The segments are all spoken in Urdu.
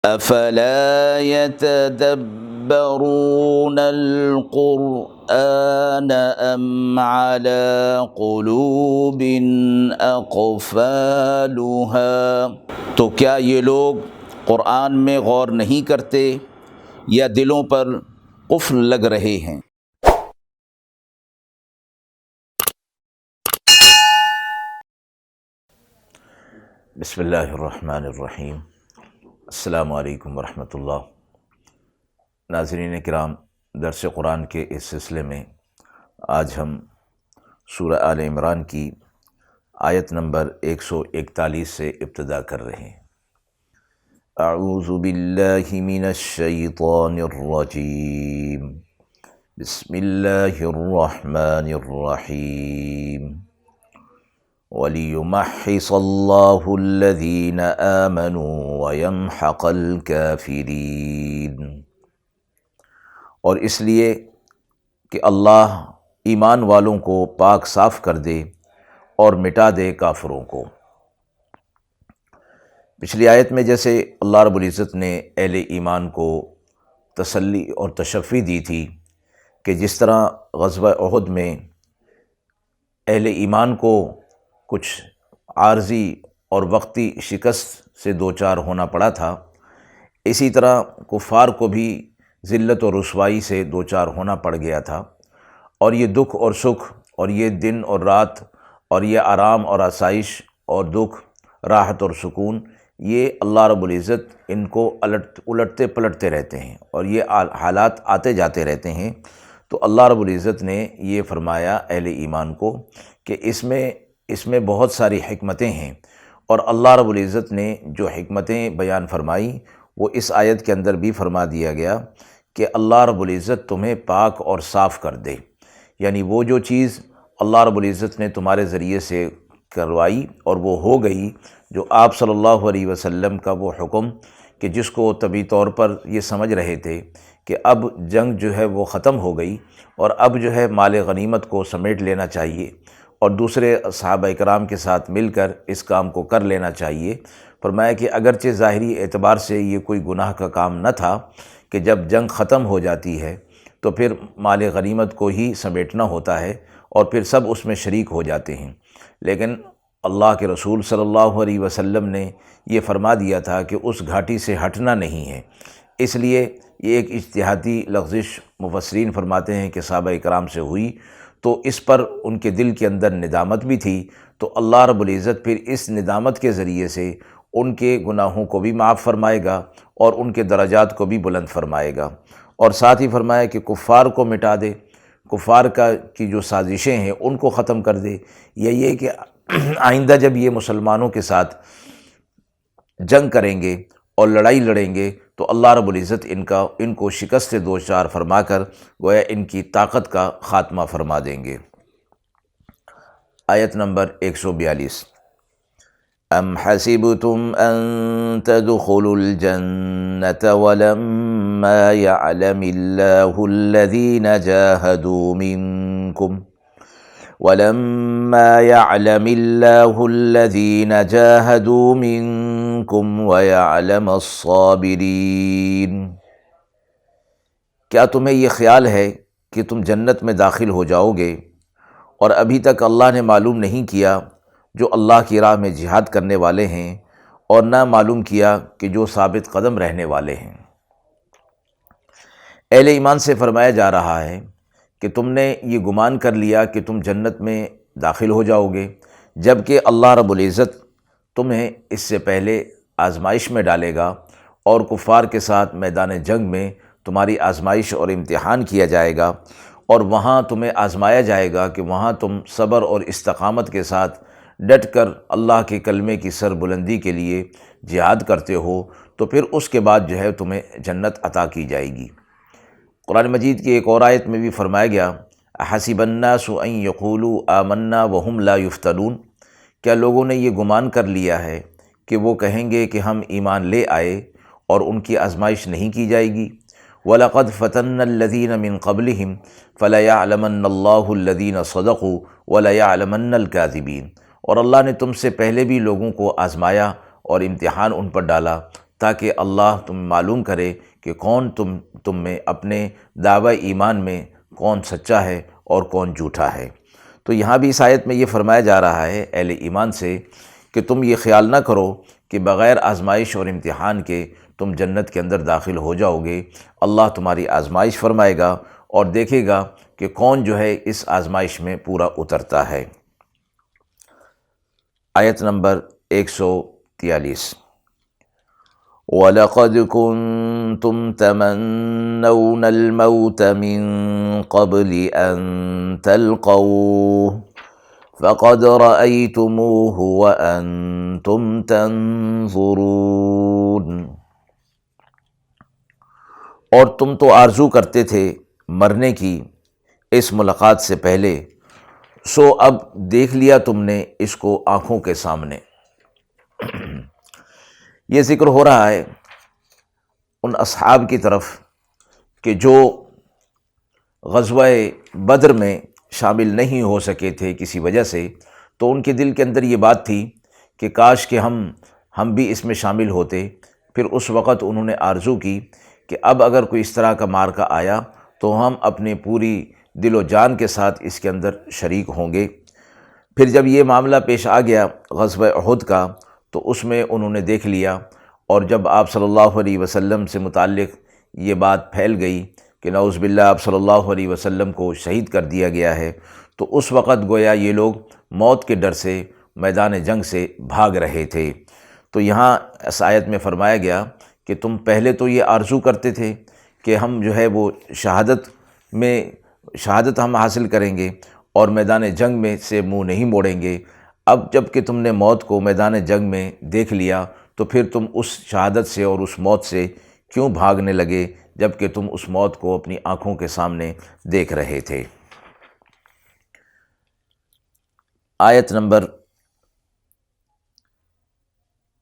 افلا يتدبرون القرآن ام على قلوب اقفالها، تو کیا یہ لوگ قرآن میں غور نہیں کرتے یا دلوں پر قفل لگ رہے ہیں؟ بسم اللہ الرحمن الرحیم۔ السلام علیکم ورحمۃ اللہ۔ ناظرین کرام، درس قرآن کے اس سلسلے میں آج ہم سورہ آل عمران کی آیت نمبر 141 سے ابتدا کر رہے ہیں۔ اعوذ باللہ من الشیطان الرجیم، بسم اللہ الرحمن الرحیم۔ وَلِيُمَحِّصَ اللَّهُ الَّذِينَ آمَنُوا وَيَمْحَقَ الْكَافِرِينَ، اور اس لیے کہ اللہ ایمان والوں کو پاک صاف کر دے اور مٹا دے کافروں کو۔ پچھلی آیت میں جیسے اللہ رب العزت نے اہل ایمان کو تسلی اور تشفی دی تھی کہ جس طرح غزوہ احد میں اہل ایمان کو کچھ عارضی اور وقتی شکست سے دوچار ہونا پڑا تھا، اسی طرح کفار کو بھی ذلت و رسوائی سے دوچار ہونا پڑ گیا تھا، اور یہ دکھ اور سکھ اور یہ دن اور رات اور یہ آرام اور آسائش اور دکھ، راحت اور سکون، یہ اللہ رب العزت ان کو الٹتے پلٹتے رہتے ہیں اور یہ حالات آتے جاتے رہتے ہیں۔ تو اللہ رب العزت نے یہ فرمایا اہل ایمان کو کہ اس میں بہت ساری حکمتیں ہیں، اور اللہ رب العزت نے جو حکمتیں بیان فرمائی وہ اس آیت کے اندر بھی فرما دیا گیا کہ اللہ رب العزت تمہیں پاک اور صاف کر دے، یعنی وہ جو چیز اللہ رب العزت نے تمہارے ذریعے سے کروائی اور وہ ہو گئی، جو آپ صلی اللہ علیہ وسلم کا وہ حکم کہ جس کو طبی طور پر یہ سمجھ رہے تھے کہ اب جنگ جو ہے وہ ختم ہو گئی اور اب جو ہے مال غنیمت کو سمیٹ لینا چاہیے اور دوسرے صحابہ کرام کے ساتھ مل کر اس کام کو کر لینا چاہیے۔ فرمایا کہ اگرچہ ظاہری اعتبار سے یہ کوئی گناہ کا کام نہ تھا کہ جب جنگ ختم ہو جاتی ہے تو پھر مال غنیمت کو ہی سمیٹنا ہوتا ہے اور پھر سب اس میں شریک ہو جاتے ہیں، لیکن اللہ کے رسول صلی اللہ علیہ وسلم نے یہ فرما دیا تھا کہ اس گھاٹی سے ہٹنا نہیں ہے، اس لیے یہ ایک اجتہادی لغزش مفسرین فرماتے ہیں کہ صحابہ کرام سے ہوئی، تو اس پر ان کے دل کے اندر ندامت بھی تھی، تو اللہ رب العزت پھر اس ندامت کے ذریعے سے ان کے گناہوں کو بھی معاف فرمائے گا اور ان کے درجات کو بھی بلند فرمائے گا، اور ساتھ ہی فرمایا کہ کفار کو مٹا دے، کفار کی جو سازشیں ہیں ان کو ختم کر دے۔ یہ کہ آئندہ جب یہ مسلمانوں کے ساتھ جنگ کریں گے اور لڑائی لڑیں گے تو اللہ رب العزت ان کو شکست سے دوچار فرما کر گویا ان کی طاقت کا خاتمہ فرما دیں گے۔ آیت نمبر 142۔ ام حسبتم ان تدخلوا الجنة ولما يعلم الله الذين جاهدوا منكم وَيَعْلَمَ الصَّابِرِينَ، کیا تمہیں یہ خیال ہے کہ تم جنت میں داخل ہو جاؤ گے اور ابھی تک اللہ نے معلوم نہیں کیا جو اللہ کی راہ میں جہاد کرنے والے ہیں، اور نہ معلوم کیا کہ جو ثابت قدم رہنے والے ہیں۔ اہل ایمان سے فرمایا جا رہا ہے کہ تم نے یہ گمان کر لیا کہ تم جنت میں داخل ہو جاؤ گے، جبکہ اللہ رب العزت تمہیں اس سے پہلے آزمائش میں ڈالے گا اور کفار کے ساتھ میدان جنگ میں تمہاری آزمائش اور امتحان کیا جائے گا، اور وہاں تمہیں آزمایا جائے گا کہ وہاں تم صبر اور استقامت کے ساتھ ڈٹ کر اللہ کے کلمے کی سر بلندی کے لیے جہاد کرتے ہو، تو پھر اس کے بعد جو ہے تمہیں جنت عطا کی جائے گی۔ قرآن مجید کی ایک اور آیت میں بھی فرمایا گیا احسب الناس ان یقولوا آمنا وهم لا یفتنون، کیا لوگوں نے یہ گمان کر لیا ہے کہ وہ کہیں گے کہ ہم ایمان لے آئے اور ان کی آزمائش نہیں کی جائے گی۔ وَلَقَدْ فَتَنَّا الَّذِينَ مِن قَبْلِهِمْ فَلَيَعْلَمَنَّ اللَّهُ الَّذِينَ صَدَقُوا وَلَيَعْلَمَنَّ الْكَاذِبِينَ، اور اللہ نے تم سے پہلے بھی لوگوں کو آزمایا اور امتحان ان پر ڈالا، تاکہ اللہ تم معلوم کرے کہ کون تم میں اپنے دعوی ایمان میں کون سچا ہے اور کون جھوٹا ہے۔ تو یہاں بھی اس آیت میں یہ فرمایا جا رہا ہے اہل ایمان سے کہ تم یہ خیال نہ کرو کہ بغیر آزمائش اور امتحان کے تم جنت کے اندر داخل ہو جاؤ گے۔ اللہ تمہاری آزمائش فرمائے گا اور دیکھے گا کہ کون جو ہے اس آزمائش میں پورا اترتا ہے۔ آیت نمبر 143۔ وَلَقَدْ كُنْتُمْ تَمَنَّوْنَ الْمَوْتَ مِنْ قَبْلِ أَنْ تَلْقَوْهُ فَقَدْ رَأَيْتُمُوهُ وَأَنْتُمْ تَنْظُرُونَ۔ اور تم تو آرزو کرتے تھے مرنے کی اس ملاقات سے پہلے، سو اب دیکھ لیا تم نے اس کو آنکھوں کے سامنے۔ یہ ذکر ہو رہا ہے ان اصحاب کی طرف کہ جو غزوہ بدر میں شامل نہیں ہو سکے تھے کسی وجہ سے، تو ان کے دل کے اندر یہ بات تھی کہ کاش کہ ہم بھی اس میں شامل ہوتے۔ پھر اس وقت انہوں نے آرزو کی کہ اب اگر کوئی اس طرح کا معرکہ آیا تو ہم اپنے پوری دل و جان کے ساتھ اس کے اندر شریک ہوں گے۔ پھر جب یہ معاملہ پیش آ گیا غزوہ احد کا، تو اس میں انہوں نے دیکھ لیا، اور جب آپ صلی اللہ علیہ وسلم سے متعلق یہ بات پھیل گئی کہ نعوذ باللہ آپ صلی اللہ علیہ وسلم کو شہید کر دیا گیا ہے، تو اس وقت گویا یہ لوگ موت کے ڈر سے میدان جنگ سے بھاگ رہے تھے۔ تو یہاں اس آیت میں فرمایا گیا کہ تم پہلے تو یہ آرزو کرتے تھے کہ ہم جو ہے وہ شہادت ہم حاصل کریں گے اور میدان جنگ میں سے منہ نہیں موڑیں گے۔ اب جب کہ تم نے موت کو میدان جنگ میں دیکھ لیا تو پھر تم اس شہادت سے اور اس موت سے کیوں بھاگنے لگے، جب کہ تم اس موت کو اپنی آنکھوں کے سامنے دیکھ رہے تھے۔ آیت نمبر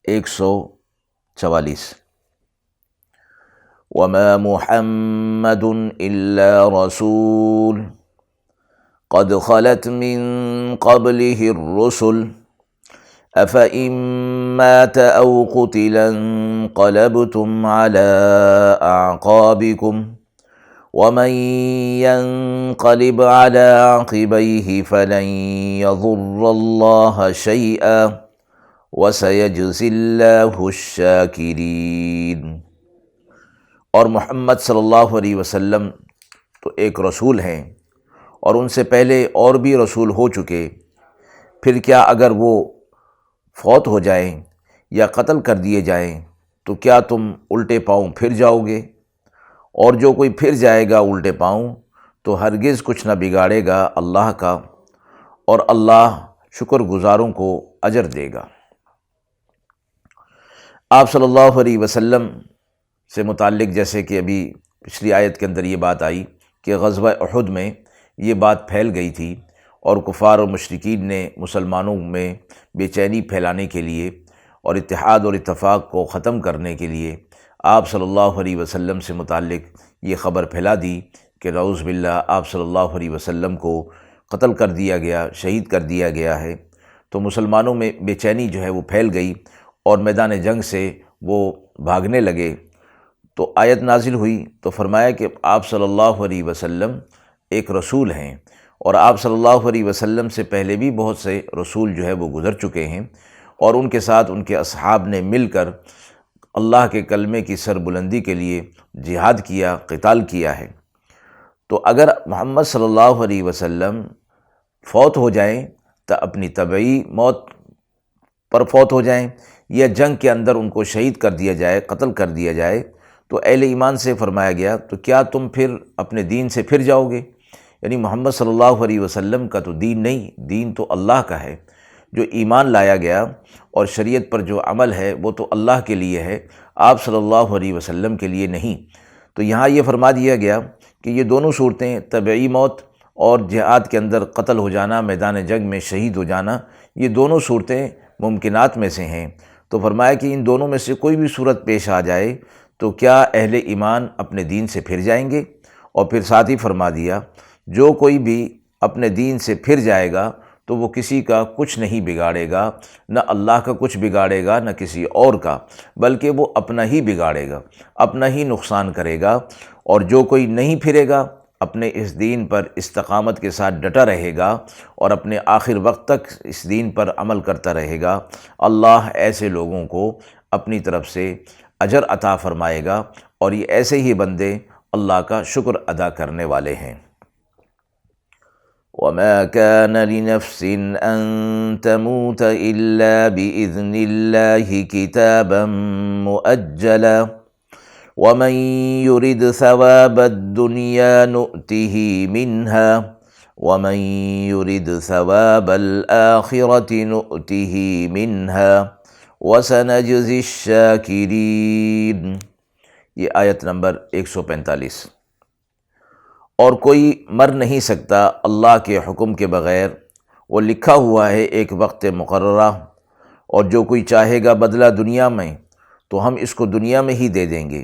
144۔ وَمَا مُحَمَّدٌ إِلَّا رَسُولٌ قَدْ خَلَتْ مِن قَبْلِهِ الرُّسُلُ أَفَإِن مَّاتَ أَوْ قُتِلَ انقَلَبْتُمْ عَلَىٰ أَعْقَابِكُمْ وَمَن يَنقَلِبْ عَلَىٰ عَقِبَيْهِ فَلَن يَضُرَّ اللَّهَ شَيْئًا وَسَيَجْزِي اللَّهُ الشَّاكِرِينَ۔ اور محمد صلی اللہ علیہ وسلم تو ایک رسول ہیں، اور ان سے پہلے اور بھی رسول ہو چکے، پھر کیا اگر وہ فوت ہو جائیں یا قتل کر دیے جائیں تو کیا تم الٹے پاؤں پھر جاؤ گے؟ اور جو کوئی پھر جائے گا الٹے پاؤں تو ہرگز کچھ نہ بگاڑے گا اللہ کا، اور اللہ شکر گزاروں کو اجر دے گا۔ آپ صلی اللہ علیہ وسلم سے متعلق جیسے کہ ابھی پچھلی آیت کے اندر یہ بات آئی کہ غزوہ احد میں یہ بات پھیل گئی تھی، اور کفار اور مشرکین نے مسلمانوں میں بے چینی پھیلانے کے لیے اور اتحاد اور اتفاق کو ختم کرنے کے لیے آپ صلی اللہ علیہ وسلم سے متعلق یہ خبر پھیلا دی کہ نعوذ باللہ آپ صلی اللہ علیہ وسلم کو قتل کر دیا گیا، شہید کر دیا گیا ہے۔ تو مسلمانوں میں بے چینی جو ہے وہ پھیل گئی اور میدان جنگ سے وہ بھاگنے لگے۔ تو آیت نازل ہوئی تو فرمایا کہ آپ صلی اللہ علیہ وسلم ایک رسول ہیں، اور آپ صلی اللہ علیہ وسلم سے پہلے بھی بہت سے رسول جو ہے وہ گزر چکے ہیں، اور ان کے ساتھ ان کے اصحاب نے مل کر اللہ کے کلمے کی سربلندی کے لیے جہاد کیا، قتال کیا ہے۔ تو اگر محمد صلی اللہ علیہ وسلم فوت ہو جائیں تو اپنی طبعی موت پر فوت ہو جائیں، یا جنگ کے اندر ان کو شہید کر دیا جائے، قتل کر دیا جائے، تو اہل ایمان سے فرمایا گیا تو کیا تم پھر اپنے دین سے پھر جاؤ گے؟ یعنی محمد صلی اللہ علیہ وسلم کا تو دین نہیں، دین تو اللہ کا ہے۔ جو ایمان لایا گیا اور شریعت پر جو عمل ہے وہ تو اللہ کے لیے ہے، آپ صلی اللہ علیہ وسلم کے لیے نہیں۔ تو یہاں یہ فرما دیا گیا کہ یہ دونوں صورتیں، طبعی موت اور جہاد کے اندر قتل ہو جانا، میدان جنگ میں شہید ہو جانا، یہ دونوں صورتیں ممکنات میں سے ہیں۔ تو فرمایا کہ ان دونوں میں سے کوئی بھی صورت پیش آ جائے تو کیا اہل ایمان اپنے دین سے پھر جائیں گے؟ اور پھر ساتھ ہی فرما دیا جو کوئی بھی اپنے دین سے پھر جائے گا تو وہ کسی کا کچھ نہیں بگاڑے گا، نہ اللہ کا کچھ بگاڑے گا نہ کسی اور کا، بلکہ وہ اپنا ہی بگاڑے گا، اپنا ہی نقصان کرے گا۔ اور جو کوئی نہیں پھرے گا، اپنے اس دین پر استقامت کے ساتھ ڈٹا رہے گا اور اپنے آخر وقت تک اس دین پر عمل کرتا رہے گا، اللہ ایسے لوگوں کو اپنی طرف سے اجر عطا فرمائے گا، اور یہ ایسے ہی بندے اللہ کا شکر ادا کرنے والے ہیں۔ وَمَا كَانَ لِنَفْسٍ أَن تَمُوتَ إِلَّا بِإِذْنِ اللَّهِ كِتَابًا مُؤَجَّلًا وَمَن يُرِدْ ثَوَابَ الدُّنْيَا نُؤْتِهِ مِنْهَا وَمَن يُرِدْ ثَوَابَ الْآخِرَةِ نُؤْتِهِ مِنْهَا وَسَنَجْزِي الشَّاكِرِينَ۔ یہ آیت نمبر 145۔ اور کوئی مر نہیں سکتا اللہ کے حکم کے بغیر، وہ لکھا ہوا ہے ایک وقت مقررہ، اور جو کوئی چاہے گا بدلہ دنیا میں تو ہم اس کو دنیا میں ہی دے دیں گے،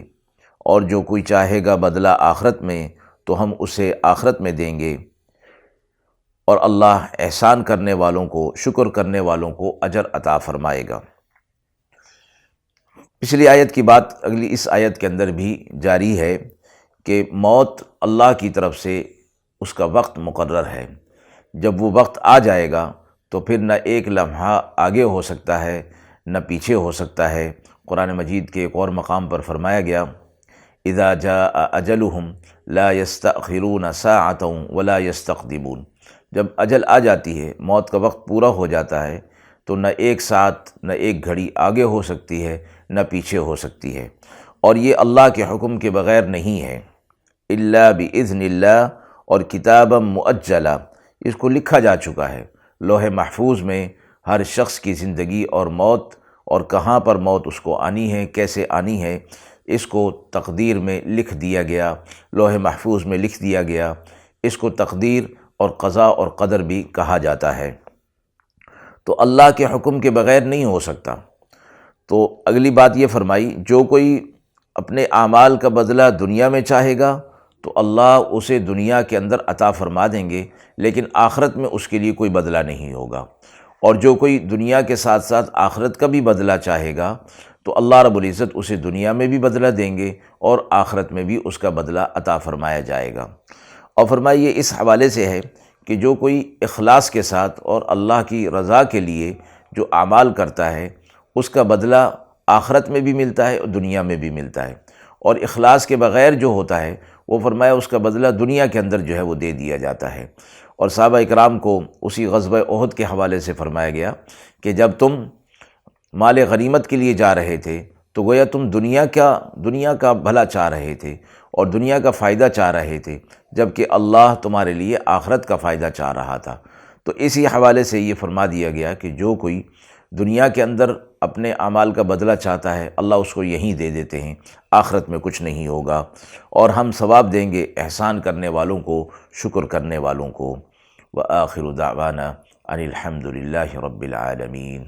اور جو کوئی چاہے گا بدلہ آخرت میں تو ہم اسے آخرت میں دیں گے، اور اللہ احسان کرنے والوں کو، شکر کرنے والوں کو اجر عطا فرمائے گا۔ پچھلی آیت کی بات اگلی اس آیت کے اندر بھی جاری ہے کہ موت اللہ کی طرف سے اس کا وقت مقرر ہے، جب وہ وقت آ جائے گا تو پھر نہ ایک لمحہ آگے ہو سکتا ہے نہ پیچھے ہو سکتا ہے۔ قرآن مجید کے ایک اور مقام پر فرمایا گیا، اذا جاء اجلہم لا یستأخرون ساعۃ ولا یستقدمون، جب اجل آ جاتی ہے، موت کا وقت پورا ہو جاتا ہے، تو نہ ایک ساتھ نہ ایک گھڑی آگے ہو سکتی ہے نہ پیچھے ہو سکتی ہے، اور یہ اللہ کے حکم کے بغیر نہیں ہے۔ الا باذن اللہ، اور کتابا مؤجلا، اس کو لکھا جا چکا ہے لوح محفوظ میں، ہر شخص کی زندگی اور موت، اور کہاں پر موت اس کو آنی ہے، کیسے آنی ہے، اس کو تقدیر میں لکھ دیا گیا، لوح محفوظ میں لکھ دیا گیا۔ اس کو تقدیر اور قضاء اور قدر بھی کہا جاتا ہے۔ تو اللہ کے حکم کے بغیر نہیں ہو سکتا۔ تو اگلی بات یہ فرمائی، جو کوئی اپنے اعمال کا بدلہ دنیا میں چاہے گا تو اللہ اسے دنیا کے اندر عطا فرما دیں گے، لیکن آخرت میں اس کے لیے کوئی بدلہ نہیں ہوگا۔ اور جو کوئی دنیا کے ساتھ ساتھ آخرت کا بھی بدلہ چاہے گا تو اللہ رب العزت اسے دنیا میں بھی بدلہ دیں گے اور آخرت میں بھی اس کا بدلہ عطا فرمایا جائے گا۔ اور فرمائیے اس حوالے سے ہے کہ جو کوئی اخلاص کے ساتھ اور اللہ کی رضا کے لیے جو اعمال کرتا ہے، اس کا بدلہ آخرت میں بھی ملتا ہے اور دنیا میں بھی ملتا ہے، اور اخلاص کے بغیر جو ہوتا ہے وہ فرمایا اس کا بدلہ دنیا کے اندر جو ہے وہ دے دیا جاتا ہے۔ اور صحابہ اکرام کو اسی غزوہ احد کے حوالے سے فرمایا گیا کہ جب تم مال غنیمت کے لیے جا رہے تھے تو گویا تم دنیا کا بھلا چاہ رہے تھے اور دنیا کا فائدہ چاہ رہے تھے، جبکہ اللہ تمہارے لیے آخرت کا فائدہ چاہ رہا تھا۔ تو اسی حوالے سے یہ فرما دیا گیا کہ جو کوئی دنیا کے اندر اپنے اعمال کا بدلہ چاہتا ہے، اللہ اس کو یہیں دے دیتے ہیں، آخرت میں کچھ نہیں ہوگا، اور ہم ثواب دیں گے احسان کرنے والوں کو، شکر کرنے والوں کو۔ وآخر دعوانا ان الحمد للہ رب العالمین۔